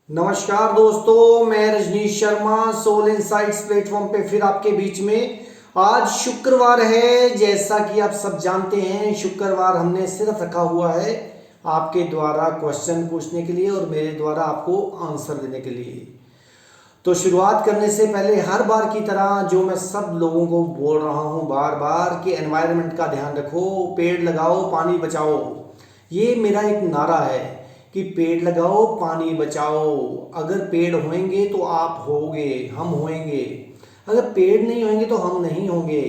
नमस्कार दोस्तों, मैं Rajneesh Sharma soul insights platform पे फिर आपके बीच में। आज शुक्रवार है, जैसा कि आप सब जानते हैं शुक्रवार हमने सिर्फ रखा हुआ है आपके द्वारा क्वेश्चन पूछने के लिए और मेरे द्वारा आपको आंसर देने के लिए। तो शुरुआत करने से पहले हर बार की तरह जो मैं सब लोगों को बोल रहा हूँ बार बार कि एनवायरनमेंट का ध्यान रखो, पेड़ लगाओ, पानी बचाओ। ये मेरा एक नारा है कि पेड़ लगाओ, पानी बचाओ। अगर पेड़ होंगे तो आप होंगे, हम होंगे। अगर पेड़ नहीं होंगे तो हम नहीं होंगे।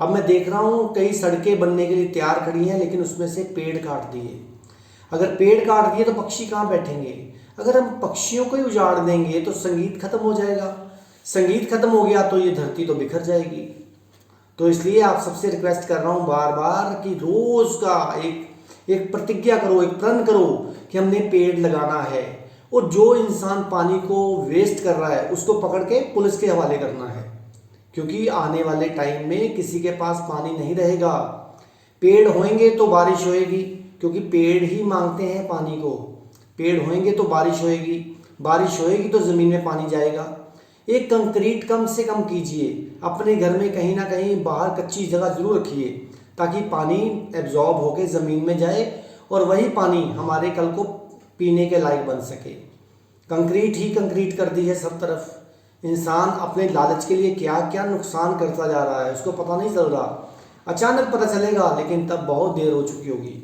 अब मैं देख रहा हूँ कई सड़कें बनने के लिए तैयार खड़ी हैं, लेकिन उसमें से पेड़ काट दिए। अगर पेड़ काट दिए तो पक्षी कहाँ बैठेंगे? अगर हम पक्षियों को ही उजाड़ देंगे तो संगीत खत्म हो जाएगा। संगीत खत्म हो गया तो ये धरती तो बिखर जाएगी। तो इसलिए आप सबसे रिक्वेस्ट कर रहा हूँ बार बार कि रोज का एक एक प्रतिज्ञा करो, एक प्रण करो कि हमने पेड़ लगाना है। और जो इंसान पानी को वेस्ट कर रहा है उसको पकड़ के पुलिस के हवाले करना है, क्योंकि आने वाले टाइम में किसी के पास पानी नहीं रहेगा। पेड़ होंगे तो बारिश होएगी, क्योंकि पेड़ ही मांगते हैं पानी को। पेड़ होंगे तो बारिश होएगी, बारिश होएगी तो ज़मीन में पानी जाएगा। एक कंक्रीट कम से कम कीजिए, अपने घर में कहीं ना कहीं बाहर कच्ची जगह ज़रूर रखिए, ताकि पानी एब्जॉर्ब होकर ज़मीन में जाए और वही पानी हमारे कल को पीने के लायक बन सके। कंक्रीट ही कंक्रीट कर दी है सब तरफ। इंसान अपने लालच के लिए क्या क्या नुकसान करता जा रहा है उसको पता नहीं चल रहा। अचानक पता चलेगा, लेकिन तब बहुत देर हो चुकी होगी।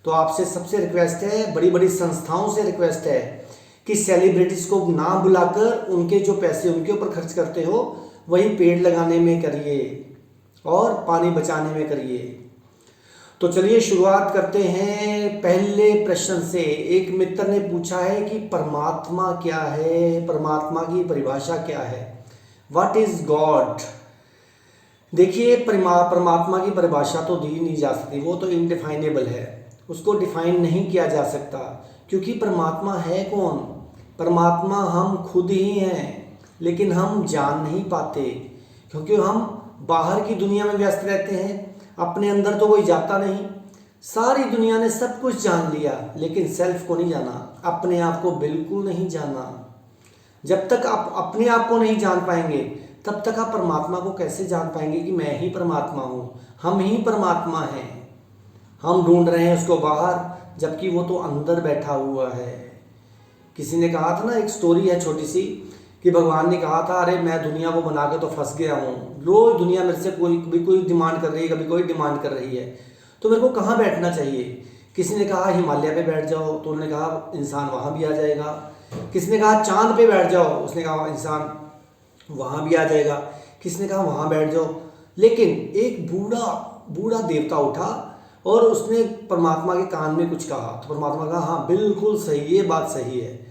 तो आपसे सबसे रिक्वेस्ट है, बड़ी बड़ी संस्थाओं से रिक्वेस्ट है कि सेलिब्रिटीज़ को ना बुलाकर उनके जो पैसे उनके ऊपर खर्च करते हो वही पेड़ लगाने में करिए और पानी बचाने में करिए। तो चलिए शुरुआत करते हैं पहले प्रश्न से। एक मित्र ने पूछा है कि परमात्मा क्या है, परमात्मा की परिभाषा क्या है, व्हाट इज गॉड। देखिए, परमात्मा की परिभाषा तो दी नहीं जा सकती, वो तो इनडिफाइनेबल है, उसको डिफाइन नहीं किया जा सकता। क्योंकि परमात्मा है कौन? परमात्मा हम खुद ही हैं, लेकिन हम जान नहीं पाते, क्योंकि हम बाहर की दुनिया में व्यस्त रहते हैं। अपने अंदर तो कोई जाता नहीं। सारी दुनिया ने सब कुछ जान लिया, लेकिन सेल्फ को नहीं जाना, अपने आप को बिल्कुल नहीं जाना। जब तक आप अपने आप को नहीं जान पाएंगे तब तक आप परमात्मा को कैसे जान पाएंगे कि मैं ही परमात्मा हूँ, हम ही परमात्मा हैं। हम ढूंढ रहे हैं उसको बाहर, जबकि वो तो अंदर बैठा हुआ है। किसी ने कहा था ना, एक स्टोरी है छोटी सी, कि भगवान ने कहा था अरे मैं दुनिया को बना के तो फंस गया हूँ, रोज दुनिया मेरे से कभी कोई डिमांड कर रही है, कभी कोई डिमांड कर रही है, तो मेरे को कहाँ बैठना चाहिए? किसी ने कहा हिमालय पे बैठ जाओ, तो उन्होंने कहा इंसान वहाँ भी आ जाएगा। किसी ने कहा चांद पे बैठ जाओ, उसने कहा इंसान वहाँ भी आ जाएगा। किसी ने कहा वहाँ बैठ जाओ। लेकिन एक बूढ़ा बूढ़ा देवता उठा और उसने परमात्मा के कान में कुछ कहा, तो परमात्मा कहा हाँ बिल्कुल सही, ये बात सही है।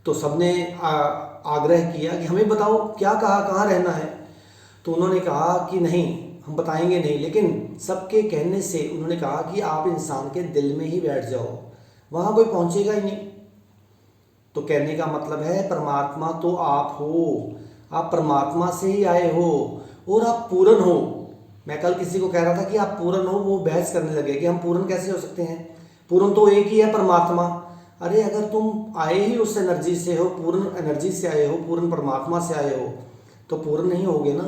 तो सबने आग्रह किया कि हमें बताओ क्या कहा, कहाँ रहना है। तो उन्होंने कहा कि नहीं, हम बताएंगे नहीं, लेकिन सबके कहने से उन्होंने कहा कि आप इंसान के दिल में ही बैठ जाओ, वहाँ कोई पहुँचेगा ही नहीं। तो कहने का मतलब है परमात्मा तो आप हो, आप परमात्मा से ही आए हो और आप पूर्ण हो। मैं कल किसी को कह रहा था कि आप पूर्ण हो, वो बहस करने लगे कि हम पूर्ण कैसे हो सकते हैं, पूर्ण तो एक ही है परमात्मा। अरे अगर तुम आए ही उस एनर्जी से हो, पूर्ण एनर्जी से आए हो, पूर्ण परमात्मा से आए हो, तो पूर्ण नहीं होगे ना।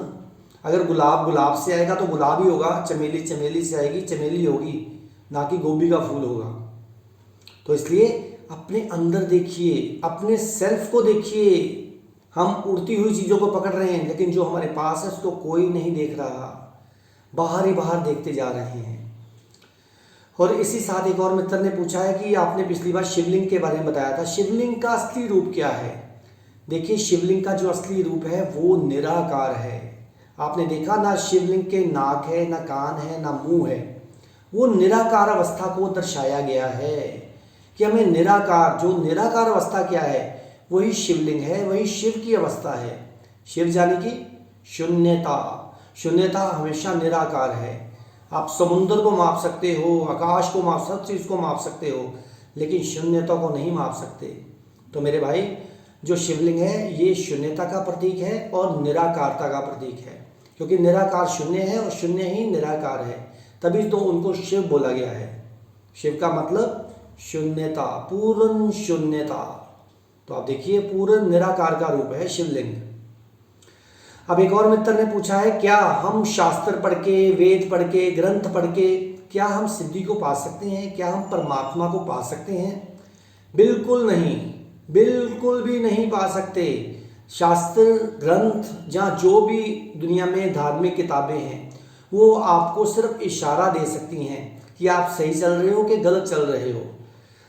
अगर गुलाब गुलाब से आएगा तो गुलाब ही होगा, चमेली चमेली से आएगी चमेली होगी, ना कि गोभी का फूल होगा। तो इसलिए अपने अंदर देखिए, अपने सेल्फ को देखिए। हम उड़ती हुई चीज़ों को पकड़ रहे हैं, लेकिन जो हमारे पास है उसको कोई नहीं देख रहा, बाहर ही बाहर देखते जा रहे हैं। और इसी साथ एक और मित्र ने पूछा है कि आपने पिछली बार शिवलिंग के बारे में बताया था, शिवलिंग का असली रूप क्या है? देखिए, शिवलिंग का जो असली रूप है वो निराकार है। आपने देखा ना, शिवलिंग के नाक है, ना कान है, ना मुंह है। वो निराकार अवस्था को दर्शाया गया है कि हमें निराकार, जो निराकार अवस्था क्या है वही शिवलिंग है, वही शिव की अवस्था है। शिव यानी कि शून्यता। शून्यता हमेशा निराकार है। आप समुद्र को माप सकते हो, आकाश को माप, सब चीज़ को माप सकते हो, लेकिन शून्यता को नहीं माप सकते। तो मेरे भाई, जो शिवलिंग है ये शून्यता का प्रतीक है और निराकारता का प्रतीक है, क्योंकि निराकार शून्य है और शून्य ही निराकार है, तभी तो उनको शिव बोला गया है। शिव का मतलब शून्यता, पूर्ण शून्यता। तो आप देखिए पूर्ण निराकार का रूप है शिवलिंग। अब एक और मित्र ने पूछा है, क्या हम शास्त्र पढ़ के, वेद पढ़ के, ग्रंथ पढ़ के क्या हम सिद्धि को पा सकते हैं? क्या हम परमात्मा को पा सकते हैं? बिल्कुल नहीं, बिल्कुल भी नहीं पा सकते। शास्त्र, ग्रंथ या जो भी दुनिया में धार्मिक किताबें हैं वो आपको सिर्फ इशारा दे सकती हैं कि आप सही चल रहे हो कि गलत चल रहे हो।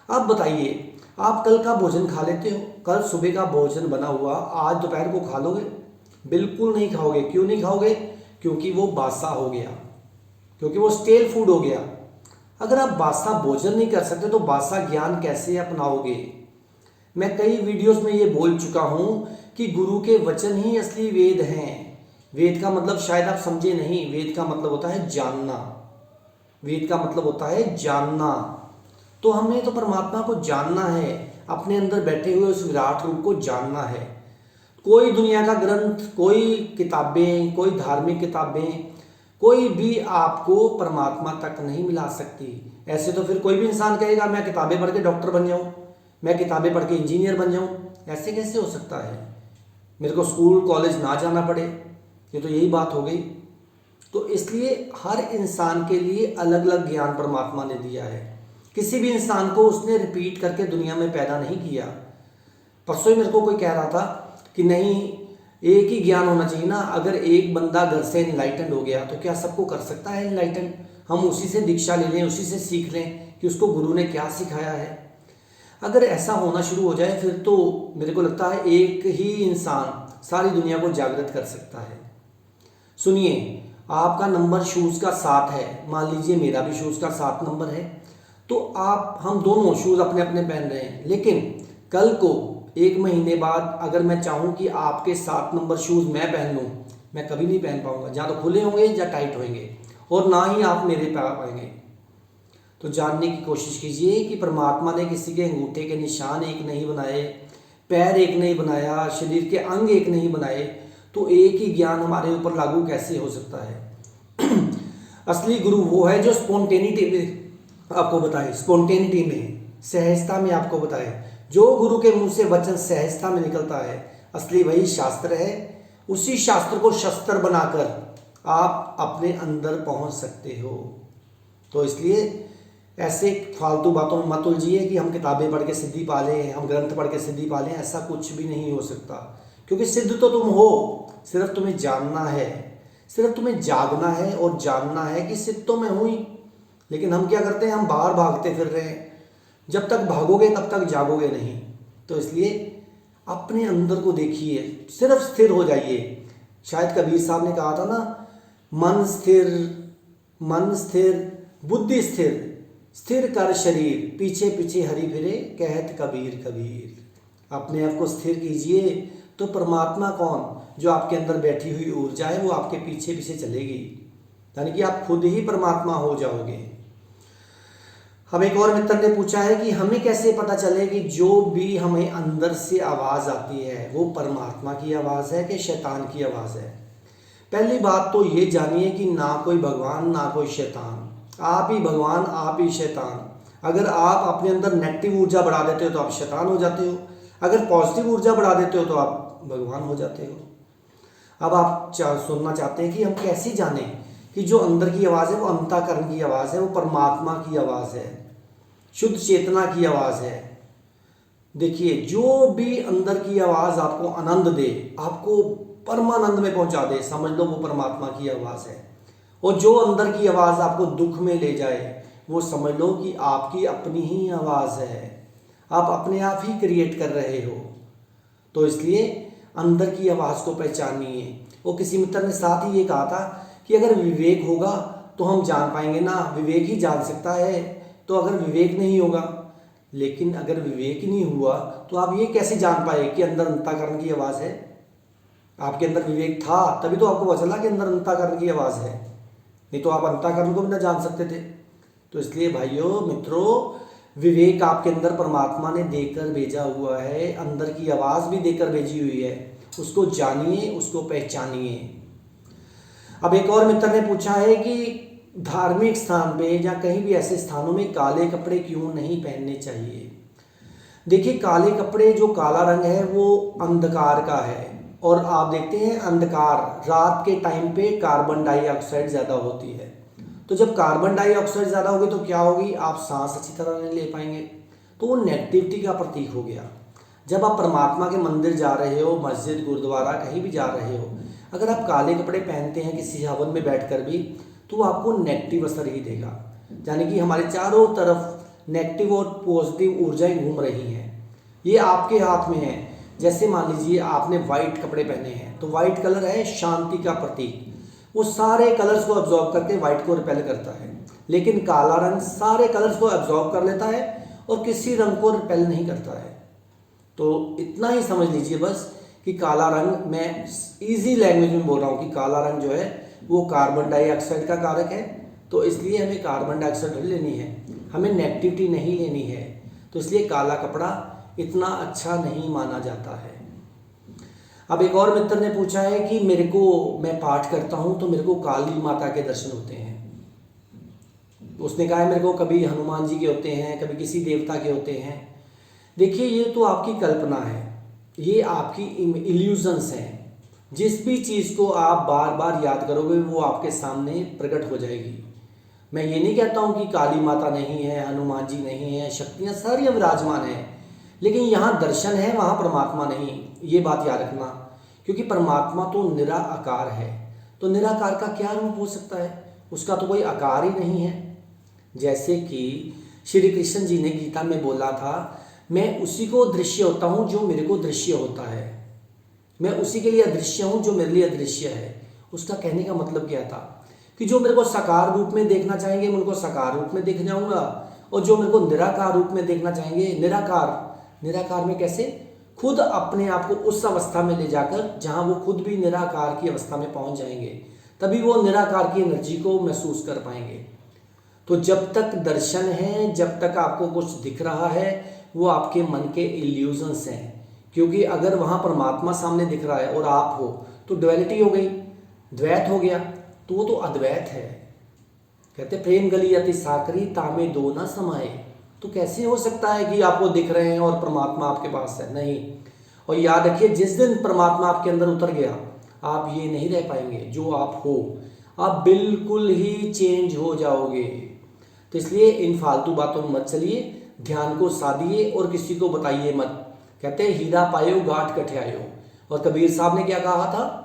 अब बताइए, आप कल का भोजन खा लेते हो? कल सुबह का भोजन बना हुआ आज दोपहर को खा लोगे? बिल्कुल नहीं खाओगे। क्यों नहीं खाओगे? क्योंकि वो बासा हो गया, क्योंकि वो स्टेल फूड हो गया। अगर आप बासा भोजन नहीं कर सकते तो बासा ज्ञान कैसे अपनाओगे? मैं कई वीडियोस में ये बोल चुका हूं कि गुरु के वचन ही असली वेद हैं। वेद का मतलब शायद आप समझे नहीं, वेद का मतलब होता है जानना। वेद का मतलब होता है जानना। तो हमें तो परमात्मा को जानना है, अपने अंदर बैठे हुए उस विराट रूप को जानना है। कोई दुनिया का ग्रंथ, कोई किताबें, कोई धार्मिक किताबें, कोई भी आपको परमात्मा तक नहीं मिला सकती। ऐसे तो फिर कोई भी इंसान कहेगा मैं किताबें पढ़ के डॉक्टर बन जाऊं, मैं किताबें पढ़ के इंजीनियर बन जाऊं। ऐसे कैसे हो सकता है? मेरे को स्कूल कॉलेज ना जाना पड़े, ये तो यही बात हो गई। तो इसलिए हर इंसान के लिए अलग अलग ज्ञान परमात्मा ने दिया है। किसी भी इंसान को उसने रिपीट करके दुनिया में पैदा नहीं किया। परसों ही मेरे को कोई कह रहा था कि नहीं, एक ही ज्ञान होना चाहिए ना। अगर एक बंदा घर से इनलाइटेंड हो गया तो क्या सबको कर सकता है इनलाइटेंड? हम उसी से दीक्षा ले लें, उसी से सीख लें कि उसको गुरु ने क्या सिखाया है। अगर ऐसा होना शुरू हो जाए फिर तो मेरे को लगता है एक ही इंसान सारी दुनिया को जागृत कर सकता है। सुनिए, आपका नंबर शूज़ का 7 है, मान लीजिए मेरा भी शूज़ का 7 नंबर है, तो हम दोनों शूज़ अपने अपने पहन रहे हैं। लेकिन कल को 1 महीने बाद अगर मैं चाहूँ कि आपके 7 नंबर शूज़ मैं पहन लूँ, मैं कभी नहीं पहन पाऊँगा। या तो खुले होंगे या टाइट होंगे, और ना ही आप मेरे पे आ पाएंगे। तो जानने की कोशिश कीजिए कि परमात्मा ने किसी के अंगूठे के निशान एक नहीं बनाए, पैर एक नहीं बनाया, शरीर के अंग एक नहीं बनाए, तो एक ही ज्ञान हमारे ऊपर लागू कैसे हो सकता है? असली गुरु वो है जो स्पॉन्टेनिटी में आपको बताए, स्पॉन्टेनिटी में, सहजता में आपको बताए। जो गुरु के मुंह से वचन सहजता में निकलता है, असली वही शास्त्र है। उसी शास्त्र को शस्त्र बनाकर आप अपने अंदर पहुंच सकते हो। तो इसलिए ऐसे फालतू बातों में मत उलझिए कि हम किताबें पढ़ के सिद्धि पा लें, हम ग्रंथ पढ़ के सिद्धि पा लें। ऐसा कुछ भी नहीं हो सकता, क्योंकि सिद्ध तो तुम हो, सिर्फ तुम्हें जानना है, सिर्फ तुम्हें जागना है और जानना है कि सिद्ध तो मैं हूँ ही। लेकिन हम क्या करते हैं? हम बाहर भागते फिर रहे हैं। जब तक भागोगे तब तक जागोगे नहीं। तो इसलिए अपने अंदर को देखिए, सिर्फ स्थिर हो जाइए। शायद कबीर साहब ने कहा था ना, मन स्थिर, मन स्थिर, बुद्धि स्थिर, स्थिर कर शरीर, पीछे पीछे हरि फिरे, कहत कबीर कबीर। अपने आप को स्थिर कीजिए तो परमात्मा कौन, जो आपके अंदर बैठी हुई ऊर्जा है, वो आपके पीछे पीछे चलेगी। यानी कि आप खुद ही परमात्मा हो जाओगे। हम एक और मित्र ने पूछा है कि हमें कैसे पता चले कि जो भी हमें अंदर से आवाज़ आती है वो परमात्मा की आवाज़ है कि शैतान की आवाज़ है? पहली बात तो ये जानिए कि ना कोई भगवान ना कोई शैतान, आप ही भगवान आप ही शैतान। अगर आप अपने अंदर नेगेटिव ऊर्जा बढ़ा देते हो तो आप शैतान हो जाते हो, अगर पॉजिटिव ऊर्जा बढ़ा देते हो तो आप भगवान हो जाते हो। अब आप सुनना चाहते हैं कि हम कैसे जानें कि जो अंदर की आवाज़ है वो अंतःकरण की आवाज़ है, वो परमात्मा की आवाज़ है, शुद्ध चेतना की आवाज़ है। देखिए, जो भी अंदर की आवाज़ आपको आनंद दे, आपको परमानंद में पहुंचा दे, समझ लो वो परमात्मा की आवाज़ है। और जो अंदर की आवाज़ आपको दुख में ले जाए, वो समझ लो कि आपकी अपनी ही आवाज़ है, आप अपने आप ही क्रिएट कर रहे हो। तो इसलिए अंदर की आवाज़ को पहचानिए। वो किसी मित्र ने साथ ही ये कहा था कि अगर विवेक होगा तो हम जान पाएंगे ना, विवेक ही जान सकता है। तो अगर विवेक नहीं होगा, लेकिन अगर विवेक नहीं हुआ तो आप ये कैसे जान पाए कि अंदर अंतःकरण की आवाज़ है? आपके अंदर विवेक था तभी तो आपको पता चला कि अंदर अंतःकरण की आवाज़ है, नहीं तो आप अंतःकरण को भी ना जान सकते थे। तो इसलिए भाइयों मित्रों, विवेक आपके अंदर परमात्मा ने देकर भेजा हुआ है, अंदर की आवाज़ भी देकर भेजी हुई है। उसको जानिए, उसको पहचानिए। अब एक और मित्र ने पूछा है कि धार्मिक स्थान पे या कहीं भी ऐसे स्थानों में काले कपड़े क्यों नहीं पहनने चाहिए? देखिए काले कपड़े, जो काला रंग है वो अंधकार का है, और आप देखते हैं अंधकार रात के टाइम पे कार्बन डाइऑक्साइड ज़्यादा होती है। तो जब कार्बन डाइऑक्साइड ज़्यादा होगी तो क्या होगी, आप सांस अच्छी तरह नहीं ले पाएंगे, तो वो नेगेटिविटी का प्रतीक हो गया। जब आप परमात्मा के मंदिर जा रहे हो, मस्जिद, गुरुद्वारा, कहीं भी जा रहे हो, अगर आप काले कपड़े पहनते हैं किसी हवन में बैठकर भी, तो वो आपको नेगेटिव असर ही देगा। यानी कि हमारे चारों तरफ नेगेटिव और पॉजिटिव ऊर्जाएं घूम रही हैं। ये आपके हाथ में है। जैसे मान लीजिए आपने वाइट कपड़े पहने हैं, तो वाइट कलर है शांति का प्रतीक, वो सारे कलर्स को एब्जॉर्ब करके वाइट को रिपेल करता है। लेकिन काला रंग सारे कलर्स को एब्जॉर्ब कर लेता है और किसी रंग को रिपेल नहीं करता है। तो इतना ही समझ लीजिए बस कि काला रंग, मैं इजी लैंग्वेज में बोल रहा हूँ कि काला रंग जो है वो कार्बन डाइऑक्साइड का कारक है। तो इसलिए हमें कार्बन डाइऑक्साइड लेनी है, हमें नेगेटिविटी नहीं लेनी है। तो इसलिए काला कपड़ा इतना अच्छा नहीं माना जाता है। अब एक और मित्र ने पूछा है कि मैं पाठ करता हूँ तो मेरे को काली माता के दर्शन होते हैं। उसने कहा है मेरे को कभी हनुमान जी के होते हैं, कभी किसी देवता के होते हैं। देखिए ये तो आपकी कल्पना है, ये आपकी इल्यूजन्स हैं। जिस भी चीज़ को आप बार बार याद करोगे वो आपके सामने प्रकट हो जाएगी। मैं ये नहीं कहता हूँ कि काली माता नहीं है, हनुमान जी नहीं है, शक्तियाँ सारी विराजमान हैं, लेकिन यहाँ दर्शन है, वहाँ परमात्मा नहीं। ये बात याद रखना, क्योंकि परमात्मा तो निराकार है। तो निराकार का क्या रूप हो सकता है, उसका तो कोई आकार ही नहीं है। जैसे कि श्री कृष्ण जी ने गीता में बोला था, मैं उसी को दृश्य होता हूँ जो मेरे को दृश्य होता है, मैं उसी के लिए अदृश्य हूँ जो मेरे लिए अदृश्य है। उसका कहने का मतलब क्या था कि जो मेरे को साकार रूप में देखना चाहेंगे मैं उनको साकार रूप में देख जाऊंगा, और जो मेरे को निराकार रूप में देखना चाहेंगे, निराकार में कैसे, खुद अपने आप को उस अवस्था में ले जाकर जहां वो खुद भी निराकार की अवस्था में पहुंच जाएंगे, तभी वो निराकार की एनर्जी को महसूस कर पाएंगे। तो जब तक दर्शन है, जब तक आपको कुछ दिख रहा है, वो आपके मन के इल्यूजन्स हैं। क्योंकि अगर वहाँ परमात्मा सामने दिख रहा है और आप हो तो डुअलिटी हो गई, द्वैत हो गया, तो वो तो अद्वैत है। कहते प्रेम गली अति साकरी तामे दो न समाए। तो कैसे हो सकता है कि आपको दिख रहे हैं और परमात्मा आपके पास है, नहीं। और याद रखिए जिस दिन परमात्मा आपके अंदर उतर गया, आप ये नहीं रह पाएंगे जो आप हो, आप बिल्कुल ही चेंज हो जाओगे। तो इसलिए इन फालतू बातों में मत चलिए, ध्यान को साधिए और किसी को बताइए मत। कहते हैं हीरा पायो गांठ कठियायो। और कबीर साहब ने क्या कहा था,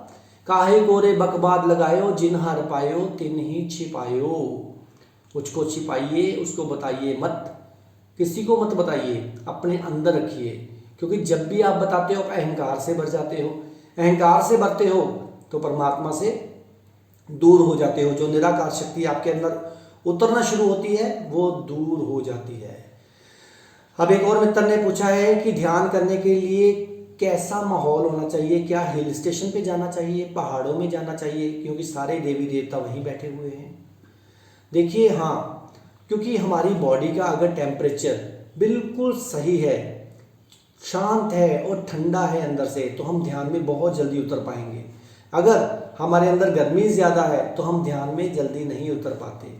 काहे कोरे बकबाद लगायो, जिन हर पायो तिन ही छिपायो। उसको छिपाइए, उसको बताइए मत, किसी को मत बताइए, अपने अंदर रखिए। क्योंकि जब भी आप बताते हो अहंकार से भर जाते हो, अहंकार से भरते हो तो परमात्मा से दूर हो जाते हो। जो निराकार शक्ति आपके अंदर उतरना शुरू होती है वो दूर हो जाती है। अब एक और मित्र ने पूछा है कि ध्यान करने के लिए कैसा माहौल होना चाहिए, क्या हिल स्टेशन पे जाना चाहिए, पहाड़ों में जाना चाहिए, क्योंकि सारे देवी देवता वहीं बैठे हुए हैं। देखिए हाँ, क्योंकि हमारी बॉडी का अगर टेम्परेचर बिल्कुल सही है, शांत है और ठंडा है अंदर से, तो हम ध्यान में बहुत जल्दी उतर पाएंगे। अगर हमारे अंदर गर्मी ज़्यादा है तो हम ध्यान में जल्दी नहीं उतर पाते।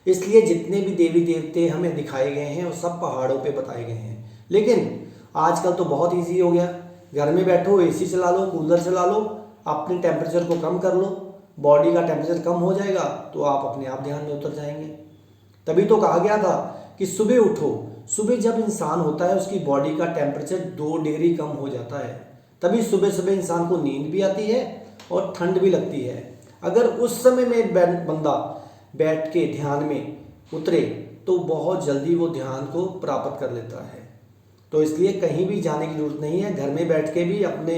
इसलिए जितने भी देवी देवते हमें दिखाए गए हैं वो सब पहाड़ों पे बताए गए हैं। लेकिन आजकल तो बहुत इजी हो गया, घर में बैठो, एसी चला लो, कूलर चला लो, अपने टेम्परेचर को कम कर लो, बॉडी का टेम्परेचर कम हो जाएगा, तो आप अपने आप ध्यान में उतर जाएंगे। तभी तो कहा गया था कि सुबह उठो। सुबह जब इंसान होता है उसकी बॉडी का टेम्परेचर 2 डिग्री कम हो जाता है, तभी सुबह सुबह इंसान को नींद भी आती है और ठंड भी लगती है। अगर उस समय में बंदा बैठ के ध्यान में उतरे तो बहुत जल्दी वो ध्यान को प्राप्त कर लेता है। तो इसलिए कहीं भी जाने की जरूरत नहीं है, घर में बैठ के भी अपने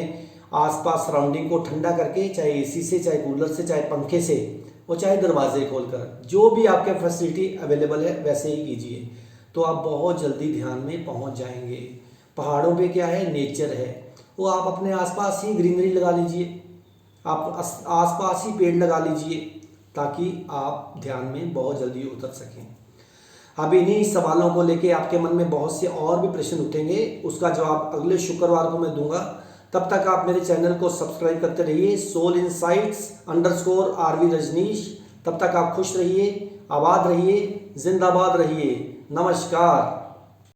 आसपास सराउंडिंग को ठंडा करके, चाहे एसी से, चाहे कूलर से, चाहे पंखे से, और चाहे दरवाजे खोलकर, जो भी आपके फैसिलिटी अवेलेबल है वैसे ही कीजिए, तो आप बहुत जल्दी ध्यान में पहुंच जाएंगे। पहाड़ों पे क्या है, नेचर है, वो आप अपने आसपास ही ग्रीनरी लगा लीजिए, आप आसपास ही पेड़ लगा लीजिए, ताकि आप ध्यान में बहुत जल्दी उतर सकें। अब इन्हीं सवालों को लेके आपके मन में बहुत से और भी प्रश्न उठेंगे, उसका जवाब अगले शुक्रवार को मैं दूंगा। तब तक आप मेरे चैनल को सब्सक्राइब करते रहिए, सोल इनसाइट्स _RV रजनीश। तब तक आप खुश रहिए, आबाद रहिए, जिंदाबाद रहिए। नमस्कार।